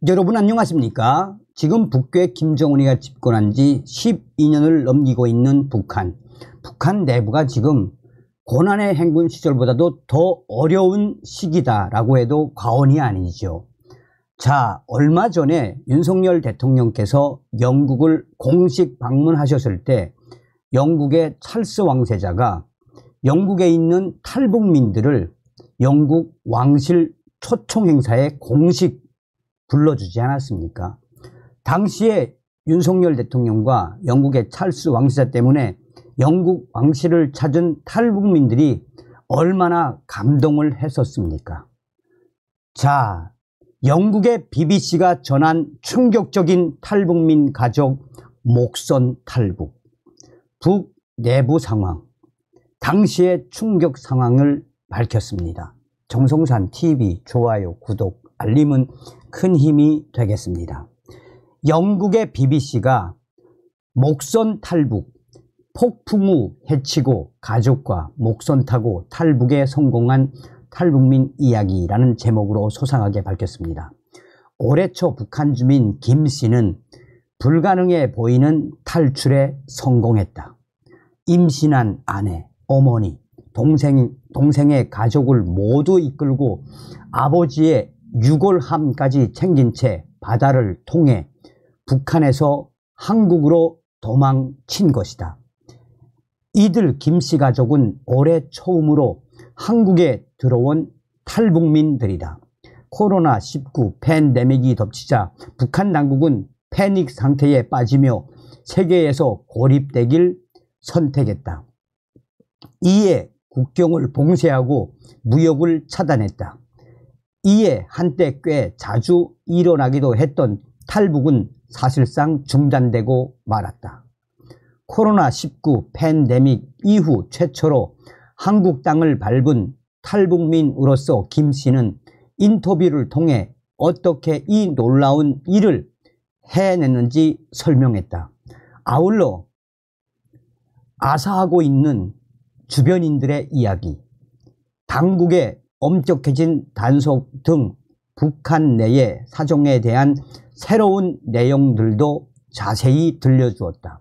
여러분 안녕하십니까? 지금 북괴 김정은이가 집권한 지 12년을 넘기고 있는 북한. 북한 내부가 지금 고난의 행군 시절보다도 더 어려운 시기다라고 해도 과언이 아니죠. 자, 얼마 전에 윤석열 대통령께서 영국을 공식 방문하셨을 때 영국의 찰스 왕세자가 영국에 있는 탈북민들을 영국 왕실 초청 행사에 공식 불러주지 않았습니까? 당시에 윤석열 대통령과 영국의 찰스 왕세자 때문에 영국 왕실을 찾은 탈북민들이 얼마나 감동을 했었습니까? 자, 영국의 BBC가 전한 충격적인 탈북민 가족 목선 탈북, 북 내부 상황, 당시의 충격 상황을 밝혔습니다. 정성산 TV 좋아요, 구독, 알림은 큰 힘이 되겠습니다. 영국의 BBC가 목선 탈북, 폭풍 후 해치고 가족과 목선 타고 탈북에 성공한 탈북민 이야기라는 제목으로 소상하게 밝혔습니다. 올해 초 북한 주민 김 씨는 불가능해 보이는 탈출에 성공했다. 임신한 아내, 어머니, 동생의 가족을 모두 이끌고 아버지의 유골함까지 챙긴 채 바다를 통해 북한에서 한국으로 도망친 것이다. 이들 김씨 가족은 올해 처음으로 한국에 들어온 탈북민들이다. 코로나19 팬데믹이 덮치자 북한 당국은 패닉 상태에 빠지며 세계에서 고립되길 선택했다. 이에 국경을 봉쇄하고 무역을 차단했다. 이에 한때 꽤 자주 일어나기도 했던 탈북은 사실상 중단되고 말았다. 코로나19 팬데믹 이후 최초로 한국 땅을 밟은 탈북민으로서 김 씨는 인터뷰를 통해 어떻게 이 놀라운 일을 해냈는지 설명했다. 아울러 아사하고 있는 주변인들의 이야기, 당국의 엄격해진 단속 등 북한 내의 사정에 대한 새로운 내용들도 자세히 들려주었다.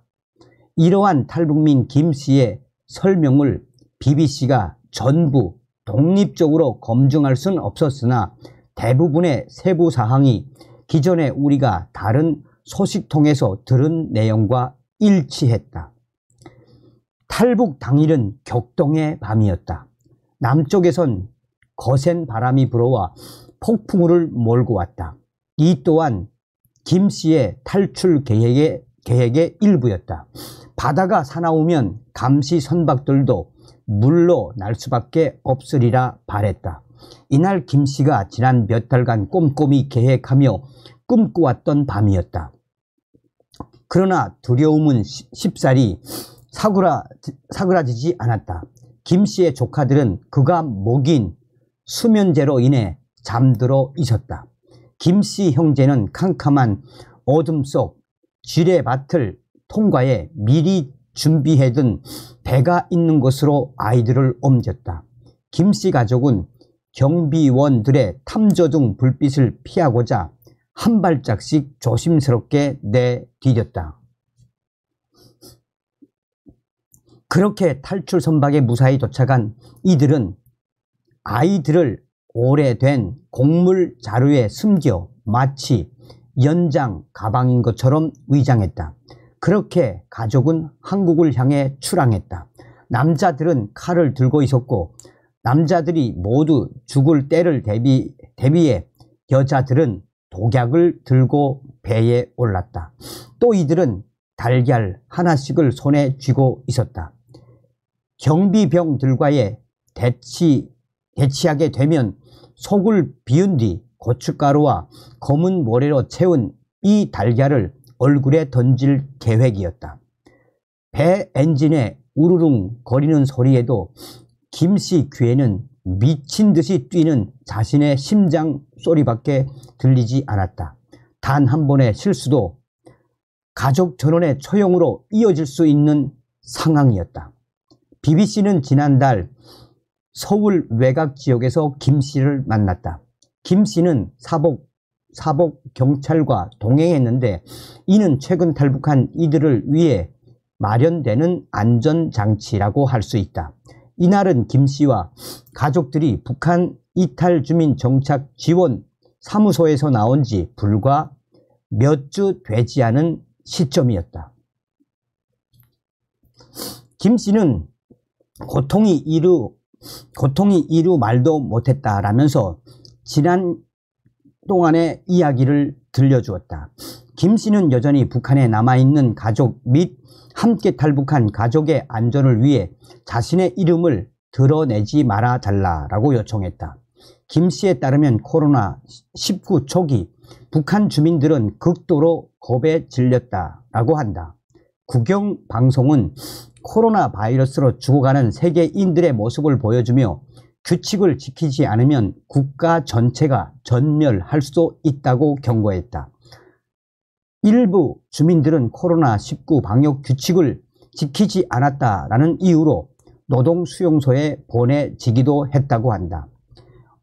이러한 탈북민 김 씨의 설명을 BBC가 전부 독립적으로 검증할 수는 없었으나 대부분의 세부 사항이 기존에 우리가 다른 소식통에서 들은 내용과 일치했다. 탈북 당일은 격동의 밤이었다. 남쪽에선 거센 바람이 불어와 폭풍우를 몰고 왔다. 이 또한 김 씨의 탈출 계획의 일부였다. 바다가 사나우면 감시 선박들도 물로 날 수밖에 없으리라 바랬다. 이날 김 씨가 지난 몇 달간 꼼꼼히 계획하며 꿈꿔왔던 밤이었다. 그러나 두려움은 쉽사리 사그라지지 않았다. 김 씨의 조카들은 그가 먹인 수면제로 인해 잠들어 있었다. 김 씨 형제는 캄캄한 어둠 속 지뢰밭을 통과해 미리 준비해둔 배가 있는 곳으로 아이들을 옮겼다. 김 씨 가족은 경비원들의 탐조등 불빛을 피하고자 한 발짝씩 조심스럽게 내디뎠다. 그렇게 탈출 선박에 무사히 도착한 이들은 아이들을 오래된 곡물 자루에 숨겨 마치 연장 가방인 것처럼 위장했다. 그렇게 가족은 한국을 향해 출항했다. 남자들은 칼을 들고 있었고 남자들이 모두 죽을 때를 대비해 여자들은 독약을 들고 배에 올랐다. 또 이들은 달걀 하나씩을 손에 쥐고 있었다. 경비병들과의 대치하게 되면 속을 비운 뒤 고춧가루와 검은 모래로 채운 이 달걀을 얼굴에 던질 계획이었다. 배 엔진의 우르릉 거리는 소리에도 김씨 귀에는 미친 듯이 뛰는 자신의 심장 소리밖에 들리지 않았다. 단 한 번의 실수도 가족 전원의 처형으로 이어질 수 있는 상황이었다. BBC는 지난달 서울 외곽 지역에서 김 씨를 만났다. 김 씨는 사복 사복 경찰과 동행했는데 이는 최근 탈북한 이들을 위해 마련되는 안전장치라고 할 수 있다. 이날은 김 씨와 가족들이 북한 이탈 주민 정착 지원 사무소에서 나온 지 불과 몇 주 되지 않은 시점이었다. 김 씨는 고통이 이루 말도 못했다라면서 지난 동안의 이야기를 들려주었다. 김 씨는 여전히 북한에 남아있는 가족 및 함께 탈북한 가족의 안전을 위해 자신의 이름을 드러내지 말아달라고 요청했다. 김 씨에 따르면 코로나19 초기 북한 주민들은 극도로 겁에 질렸다라고 한다. 국영방송은 코로나 바이러스로 죽어가는 세계인들의 모습을 보여주며 규칙을 지키지 않으면 국가 전체가 전멸할 수도 있다고 경고했다. 일부 주민들은 코로나19 방역 규칙을 지키지 않았다라는 이유로 노동수용소에 보내지기도 했다고 한다.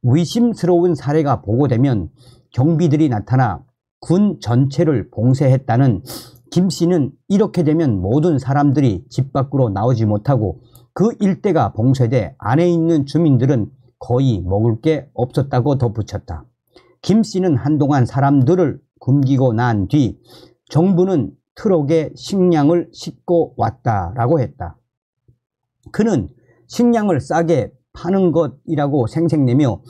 의심스러운 사례가 보고되면 경비들이 나타나 군 전체를 봉쇄했다는 김 씨는 이렇게 되면 모든 사람들이 집 밖으로 나오지 못하고 그 일대가 봉쇄돼 안에 있는 주민들은 거의 먹을 게 없었다고 덧붙였다. 김 씨는 한동안 사람들을 굶기고 난 뒤 정부는 트럭에 식량을 싣고 왔다라고 했다. 그는 식량을 싸게 파는 것이라고 생색내며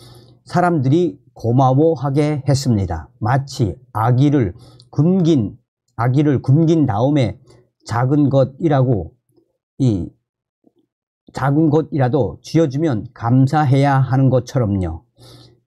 사람들이 고마워하게 했습니다. 마치 아기를 굶긴 다음에 작은 것이라도 쥐어주면 감사해야 하는 것처럼요.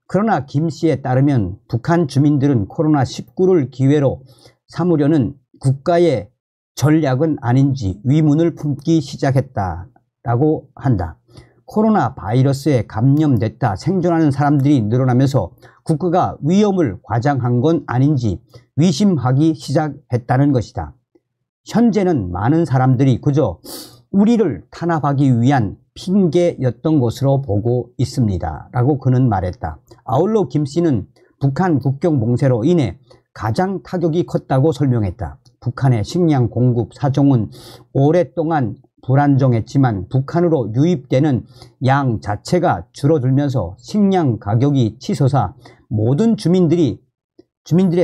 그러나 김 씨에 따르면 북한 주민들은 코로나19를 기회로 삼으려는 국가의 전략은 아닌지 의문을 품기 시작했다라고 한다. 코로나 바이러스에 감염됐다 생존하는 사람들이 늘어나면서 국가가 위험을 과장한 건 아닌지 의심하기 시작했다는 것이다. 현재는 많은 사람들이 그저 우리를 탄압하기 위한 핑계였던 것으로 보고 있습니다. 라고 그는 말했다. 아울러 김 씨는 북한 국경 봉쇄로 인해 가장 타격이 컸다고 설명했다. 북한의 식량 공급 사정은 오랫동안 불안정했지만 북한으로 유입되는 양 자체가 줄어들면서 식량 가격이 치솟아 모든 주민들의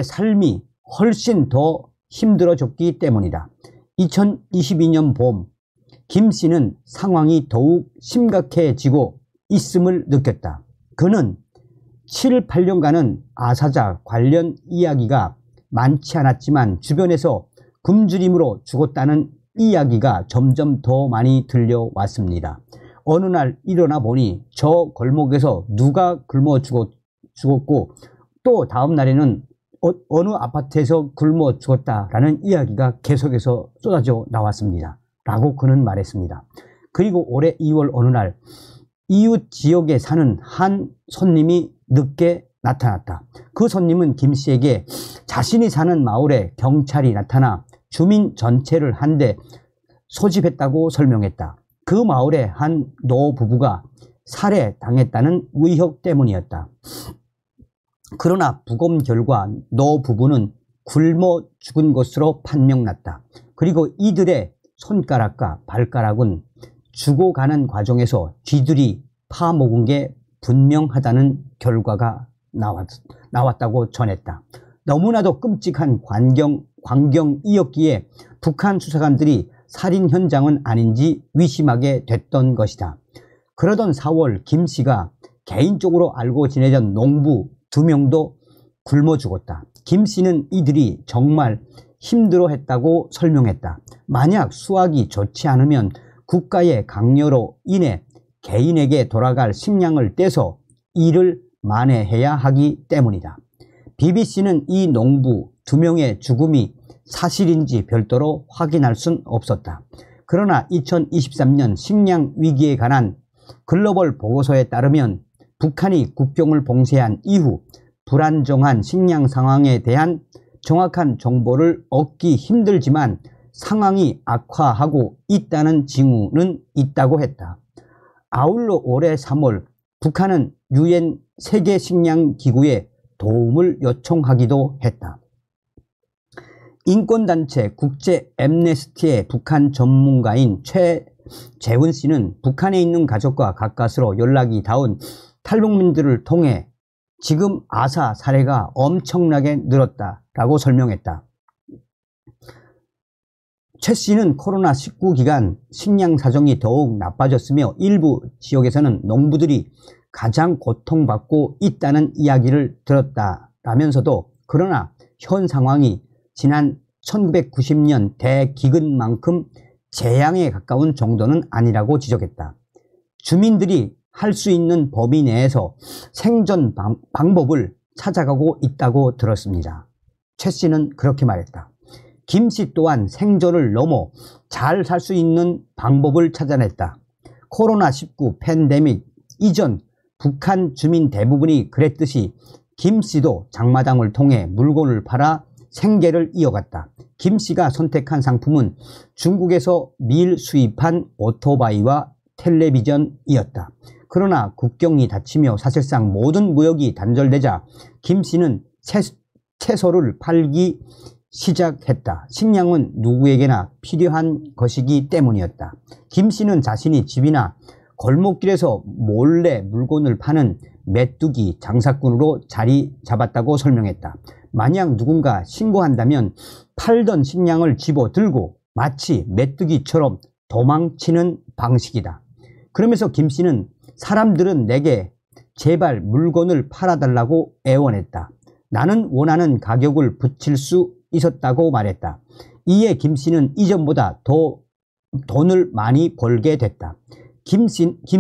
삶이 훨씬 더 힘들어졌기 때문이다. 2022년 봄 김 씨는 상황이 더욱 심각해지고 있음을 느꼈다. 그는 7, 8년간은 아사자 관련 이야기가 많지 않았지만 주변에서 굶주림으로 죽었다는 이야기가 점점 더 많이 들려왔습니다. 어느 날 일어나 보니 저 골목에서 누가 굶어 죽었고 또 다음 날에는 어느 아파트에서 굶어 죽었다라는 이야기가 계속해서 쏟아져 나왔습니다. 라고 그는 말했습니다. 그리고 올해 2월 어느 날 이웃 지역에 사는 한 손님이 늦게 나타났다. 그 손님은 김 씨에게 자신이 사는 마을에 경찰이 나타나 주민 전체를 한 대 소집했다고 설명했다. 그 마을의 한 노부부가 살해당했다는 의혹 때문이었다. 그러나 부검 결과 노부부는 굶어 죽은 것으로 판명났다. 그리고 이들의 손가락과 발가락은 죽어가는 과정에서 쥐들이 파먹은 게 분명하다는 결과가 나왔다고 전했다. 너무나도 끔찍한 광경이었기에 북한 수사관들이 살인 현장은 아닌지 의심하게 됐던 것이다. 그러던 4월 김 씨가 개인적으로 알고 지내던 농부 2명도 굶어 죽었다. 김 씨는 이들이 정말 힘들어했다고 설명했다. 만약 수확이 좋지 않으면 국가의 강요로 인해 개인에게 돌아갈 식량을 떼서 이를 만회해야 하기 때문이다. BBC는 이 농부 2명의 죽음이 사실인지 별도로 확인할 순 없었다. 그러나 2023년 식량 위기에 관한 글로벌 보고서에 따르면 북한이 국경을 봉쇄한 이후 불안정한 식량 상황에 대한 정확한 정보를 얻기 힘들지만 상황이 악화하고 있다는 징후는 있다고 했다. 아울러 올해 3월 북한은 UN 세계식량기구에 도움을 요청하기도 했다. 인권단체 국제 앰네스티의 북한 전문가인 최재훈 씨는 북한에 있는 가족과 가까스로 연락이 닿은 탈북민들을 통해 지금 아사 사례가 엄청나게 늘었다라고 설명했다. 최 씨는 코로나19 기간 식량 사정이 더욱 나빠졌으며 일부 지역에서는 농부들이 가장 고통받고 있다는 이야기를 들었다라면서도 그러나 현 상황이 지난 1990년 대기근만큼 재앙에 가까운 정도는 아니라고 지적했다. 주민들이 할 수 있는 범위 내에서 생존 방법을 찾아가고 있다고 들었습니다. 최 씨는 그렇게 말했다. 김 씨 또한 생존을 넘어 잘 살 수 있는 방법을 찾아냈다. 코로나19 팬데믹 이전 북한 주민 대부분이 그랬듯이 김 씨도 장마당을 통해 물건을 팔아 생계를 이어갔다. 김 씨가 선택한 상품은 중국에서 밀 수입한 오토바이와 텔레비전이었다. 그러나 국경이 닫히며 사실상 모든 무역이 단절되자 김 씨는 채소를 팔기 시작했다. 식량은 누구에게나 필요한 것이기 때문이었다. 김 씨는 자신이 집이나 골목길에서 몰래 물건을 파는 메뚜기 장사꾼으로 자리 잡았다고 설명했다. 만약 누군가 신고한다면 팔던 식량을 집어들고 마치 메뚜기처럼 도망치는 방식이다. 그러면서 김 씨는 사람들은 내게 제발 물건을 팔아달라고 애원했다. 나는 원하는 가격을 붙일 수 있었다고 말했다. 이에 김 씨는 이전보다 더 돈을 많이 벌게 됐다. 김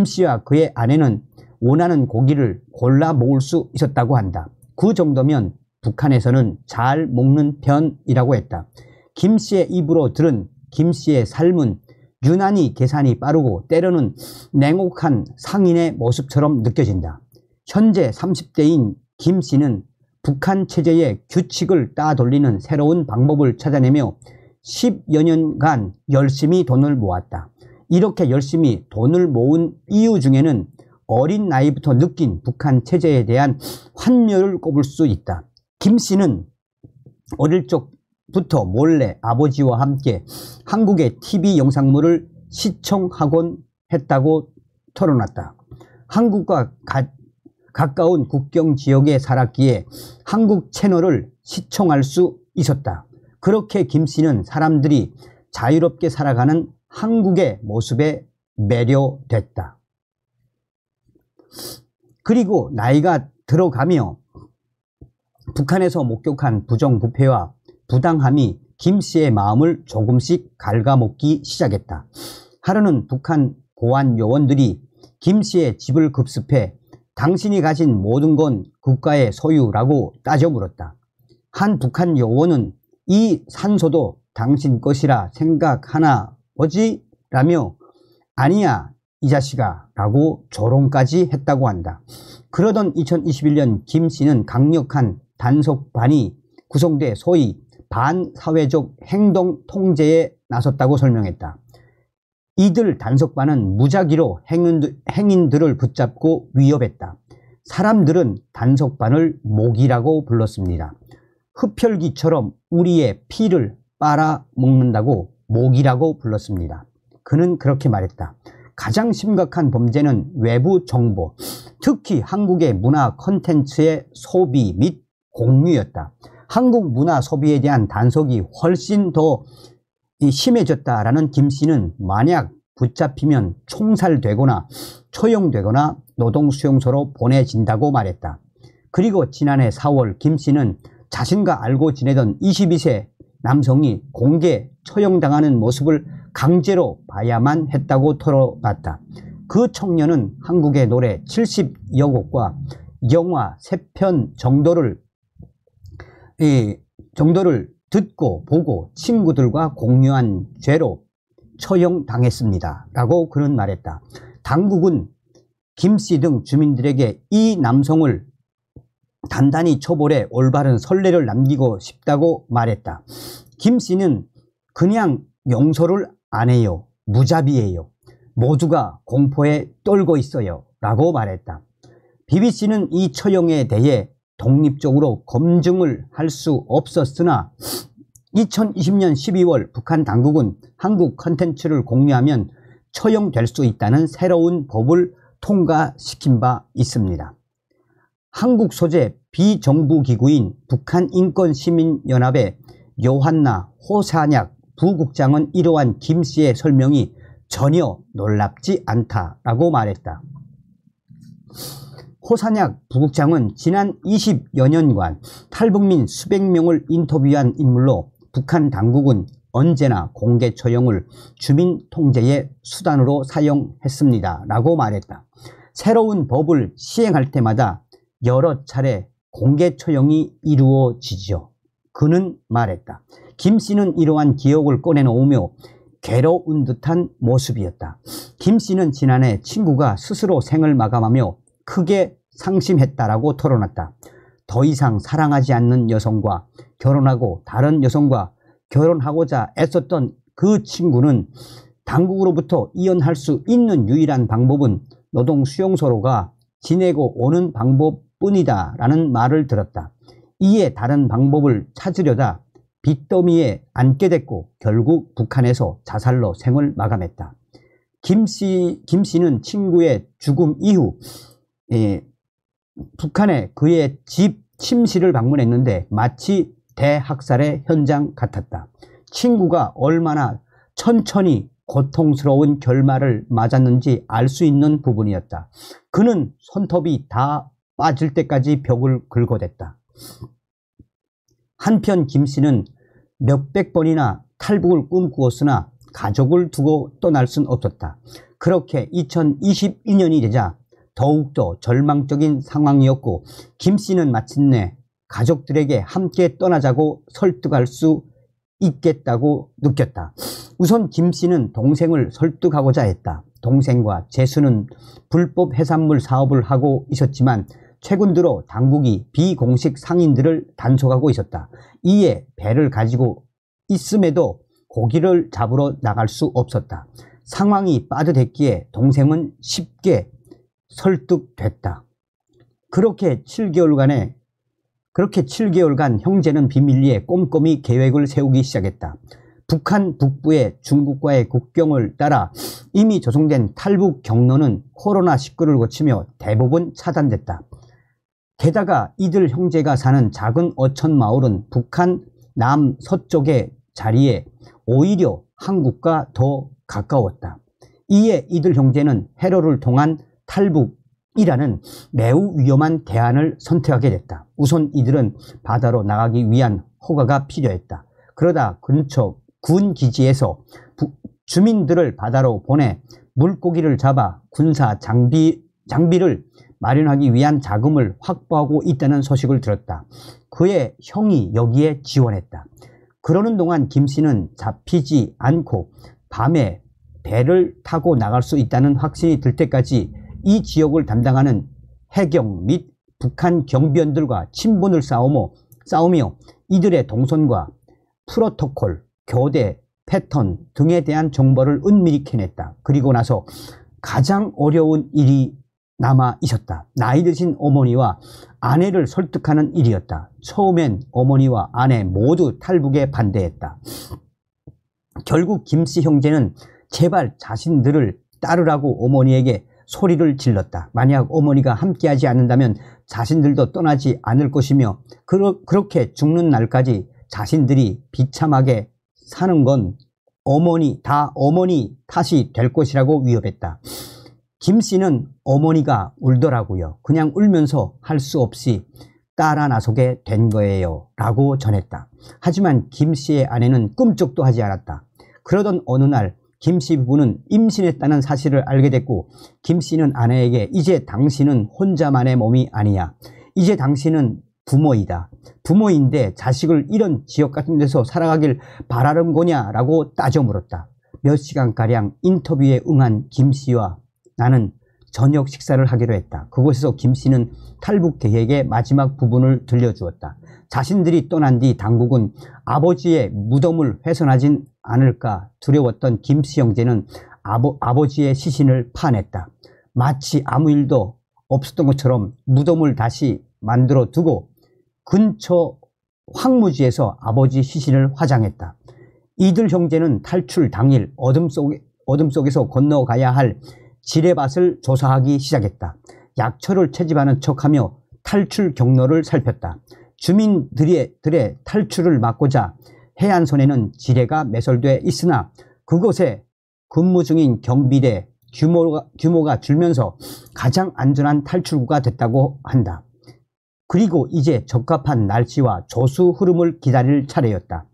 씨와 그의 아내는 원하는 고기를 골라 먹을 수 있었다고 한다. 그 정도면 북한에서는 잘 먹는 편이라고 했다. 김 씨의 입으로 들은 김 씨의 삶은 유난히 계산이 빠르고 때로는 냉혹한 상인의 모습처럼 느껴진다. 현재 30대인 김 씨는 북한 체제의 규칙을 따돌리는 새로운 방법을 찾아내며 10여 년간 열심히 돈을 모았다. 이렇게 열심히 돈을 모은 이유 중에는 어린 나이부터 느낀 북한 체제에 대한 환멸을 꼽을 수 있다. 김 씨는 어릴 적부터 몰래 아버지와 함께 한국의 TV 영상물을 시청하곤 했다고 털어놨다. 한국과 가까운 국경 지역에 살았기에 한국 채널을 시청할 수 있었다. 그렇게 김 씨는 사람들이 자유롭게 살아가는 한국의 모습에 매료됐다. 그리고 나이가 들어가며 북한에서 목격한 부정부패와 부당함이 김 씨의 마음을 조금씩 갉아먹기 시작했다. 하루는 북한 보안 요원들이 김 씨의 집을 급습해 당신이 가진 모든 건 국가의 소유라고 따져 물었다. 한 북한 요원은 이 산소도 당신 것이라 생각하나 보지? 라며 아니야 이 자식아 라고 조롱까지 했다고 한다. 그러던 2021년 김 씨는 강력한 단속반이 구성돼 소위 반사회적 행동 통제에 나섰다고 설명했다. 이들 단속반은 무작위로 행인들을 붙잡고 위협했다. 사람들은 단속반을 모기라고 불렀습니다. 흡혈귀처럼 우리의 피를 빨아먹는다고 모기라고 불렀습니다. 그는 그렇게 말했다. 가장 심각한 범죄는 외부 정보, 특히 한국의 문화 콘텐츠의 소비 및 공유였다. 한국 문화 소비에 대한 단속이 훨씬 더 심해졌다라는 김 씨는 만약 붙잡히면 총살되거나 처형되거나 노동수용소로 보내진다고 말했다. 그리고 지난해 4월 김 씨는 자신과 알고 지내던 22세 남성이 공개 처형당하는 모습을 강제로 봐야만 했다고 털어놨다. 그 청년은 한국의 노래 70여 곡과 영화 3편 정도를 듣고 보고 친구들과 공유한 죄로 처형당했습니다. 라고 그는 말했다. 당국은 김 씨 등 주민들에게 이 남성을 단단히 처벌해 올바른 선례를 남기고 싶다고 말했다. 김 씨는 그냥 용서를 안 해요. 무자비해요. 모두가 공포에 떨고 있어요. 라고 말했다. BBC는 이 처형에 대해 독립적으로 검증을 할 수 없었으나 2020년 12월 북한 당국은 한국 컨텐츠를 공유하면 처형될 수 있다는 새로운 법을 통과시킨 바 있습니다. 한국 소재 비정부기구인 북한인권시민연합의 요한나 호산약 부국장은 이러한 김 씨의 설명이 전혀 놀랍지 않다라고 말했다. 호산약 부국장은 지난 20여 년간 탈북민 수백 명을 인터뷰한 인물로 북한 당국은 언제나 공개 처형을 주민 통제의 수단으로 사용했습니다 라고 말했다. 새로운 법을 시행할 때마다 여러 차례 공개 처형이 이루어지죠. 그는 말했다. 김 씨는 이러한 기억을 꺼내놓으며 괴로운 듯한 모습이었다. 김 씨는 지난해 친구가 스스로 생을 마감하며 크게 상심했다라고 토로났다. 더 이상 사랑하지 않는 여성과 결혼하고 다른 여성과 결혼하고자 애썼던 그 친구는 당국으로부터 이혼할 수 있는 유일한 방법은 노동수용소로가 지내고 오는 방법뿐이다 라는 말을 들었다. 이에 다른 방법을 찾으려다 빚더미에 앉게 됐고 결국 북한에서 자살로 생을 마감했다. 김 씨는 친구의 죽음 이후 북한에 그의 집 침실을 방문했는데 마치 대학살의 현장 같았다. 친구가 얼마나 천천히 고통스러운 결말을 맞았는지 알 수 있는 부분이었다. 그는 손톱이 다 빠질 때까지 벽을 긁어댔다. 한편 김 씨는 몇백 번이나 탈북을 꿈꾸었으나 가족을 두고 떠날 순 없었다. 그렇게 2022년이 되자 더욱더 절망적인 상황이었고 김 씨는 마침내 가족들에게 함께 떠나자고 설득할 수 있겠다고 느꼈다. 우선 김 씨는 동생을 설득하고자 했다. 동생과 재수는 불법 해산물 사업을 하고 있었지만 최근 들어 당국이 비공식 상인들을 단속하고 있었다. 이에 배를 가지고 있음에도 고기를 잡으러 나갈 수 없었다. 상황이 빠듯했기에 동생은 쉽게 설득됐다. 그렇게 7개월간 형제는 비밀리에 꼼꼼히 계획을 세우기 시작했다. 북한 북부의 중국과의 국경을 따라 이미 조성된 탈북 경로는 코로나19를 거치며 대부분 차단됐다. 게다가 이들 형제가 사는 작은 어촌 마을은 북한 남서쪽의 자리에 오히려 한국과 더 가까웠다. 이에 이들 형제는 해로를 통한 탈북이라는 매우 위험한 대안을 선택하게 됐다. 우선 이들은 바다로 나가기 위한 허가가 필요했다. 그러다 근처 군 기지에서 주민들을 바다로 보내 물고기를 잡아 군사 장비를 마련하기 위한 자금을 확보하고 있다는 소식을 들었다. 그의 형이 여기에 지원했다. 그러는 동안 김 씨는 잡히지 않고 밤에 배를 타고 나갈 수 있다는 확신이 들 때까지 이 지역을 담당하는 해경 및 북한 경비원들과 친분을 쌓으며 이들의 동선과 프로토콜, 교대, 패턴 등에 대한 정보를 은밀히 캐냈다. 그리고 나서 가장 어려운 일이 남아 있었다. 나이 드신 어머니와 아내를 설득하는 일이었다. 처음엔 어머니와 아내 모두 탈북에 반대했다. 결국 김 씨 형제는 제발 자신들을 따르라고 어머니에게 소리를 질렀다. 만약 어머니가 함께하지 않는다면 자신들도 떠나지 않을 것이며 그렇게 죽는 날까지 자신들이 비참하게 사는 건 어머니 탓이 될 것이라고 위협했다. 김 씨는 어머니가 울더라고요. 그냥 울면서 할 수 없이 따라 나서게 된 거예요 라고 전했다. 하지만 김 씨의 아내는 꿈쩍도 하지 않았다. 그러던 어느 날 김 씨 부부는 임신했다는 사실을 알게 됐고 김 씨는 아내에게 이제 당신은 혼자만의 몸이 아니야. 이제 당신은 부모이다. 부모인데 자식을 이런 지역 같은 데서 살아가길 바라는 거냐라고 따져 물었다. 몇 시간가량 인터뷰에 응한 김 씨와 나는 저녁 식사를 하기로 했다. 그곳에서 김 씨는 탈북 계획의 마지막 부분을 들려주었다. 자신들이 떠난 뒤 당국은 아버지의 무덤을 훼손하진 않을까 두려웠던 김 씨 형제는 아버지의 시신을 파냈다. 마치 아무 일도 없었던 것처럼 무덤을 다시 만들어 두고 근처 황무지에서 아버지 시신을 화장했다. 이들 형제는 탈출 당일 어둠 속에서 건너가야 할 지뢰밭을 조사하기 시작했다. 약초를 채집하는 척하며 탈출 경로를 살폈다. 주민들의 탈출을 막고자 해안선에는 지뢰가 매설돼 있으나 그곳에 근무 중인 경비대 규모가 줄면서 가장 안전한 탈출구가 됐다고 한다. 그리고 이제 적합한 날씨와 조수 흐름을 기다릴 차례였다.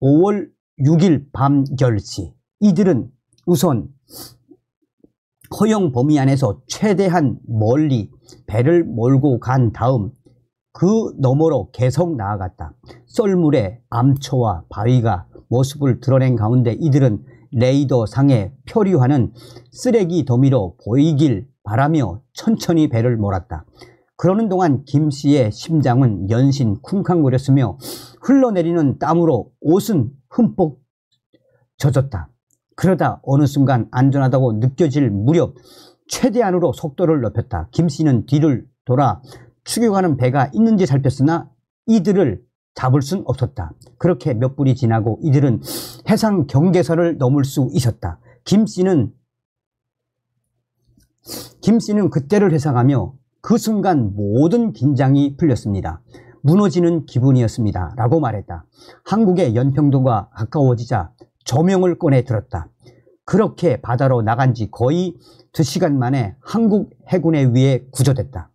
5월 6일 밤 10시 이들은 우선 허용 범위 안에서 최대한 멀리 배를 몰고 간 다음 그 너머로 계속 나아갔다. 썰물에 암초와 바위가 모습을 드러낸 가운데 이들은 레이더 상에 표류하는 쓰레기 더미로 보이길 바라며 천천히 배를 몰았다. 그러는 동안 김씨의 심장은 연신 쿵쾅거렸으며 흘러내리는 땀으로 옷은 흠뻑 젖었다. 그러다 어느 순간 안전하다고 느껴질 무렵 최대한으로 속도를 높였다. 김씨는 뒤를 돌아 추격하는 배가 있는지 살폈으나 이들을 잡을 순 없었다. 그렇게 몇 분이 지나고 이들은 해상 경계선을 넘을 수 있었다. 김씨는 그때를 회상하며 그 순간 모든 긴장이 풀렸습니다. 무너지는 기분이었습니다. 라고 말했다. 한국의 연평도가 가까워지자 조명을 꺼내 들었다. 그렇게 바다로 나간 지 거의 2시간 만에 한국 해군에 의해 구조됐다.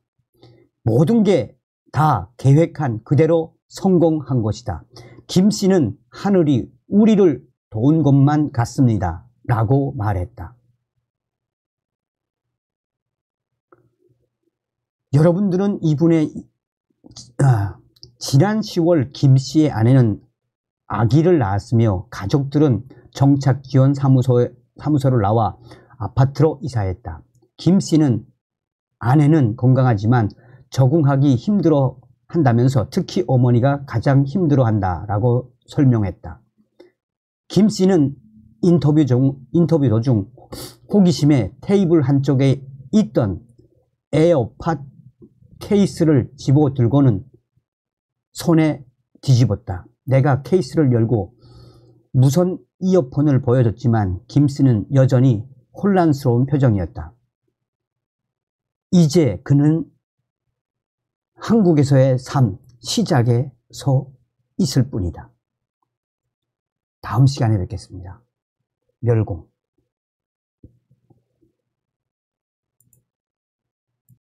모든 게 다 계획한 그대로 성공한 것이다. 김씨는 하늘이 우리를 도운 것만 같습니다. 라고 말했다. 여러분들은 이분의 지난 10월 김씨의 아내는 아기를 낳았으며 가족들은 정착지원사무소를 나와 아파트로 이사했다. 김씨는 아내는 건강하지만 적응하기 힘들어 한다면서 특히 어머니가 가장 힘들어 한다라고 설명했다. 김씨는 인터뷰 도중 호기심에 테이블 한쪽에 있던 에어팟 케이스를 집어 들고는 손에 뒤집었다. 내가 케이스를 열고 무선 이어폰을 보여줬지만 김씨는 여전히 혼란스러운 표정이었다. 이제 그는 한국에서의 삶 시작에 서 있을 뿐이다. 다음 시간에 뵙겠습니다. 멸공.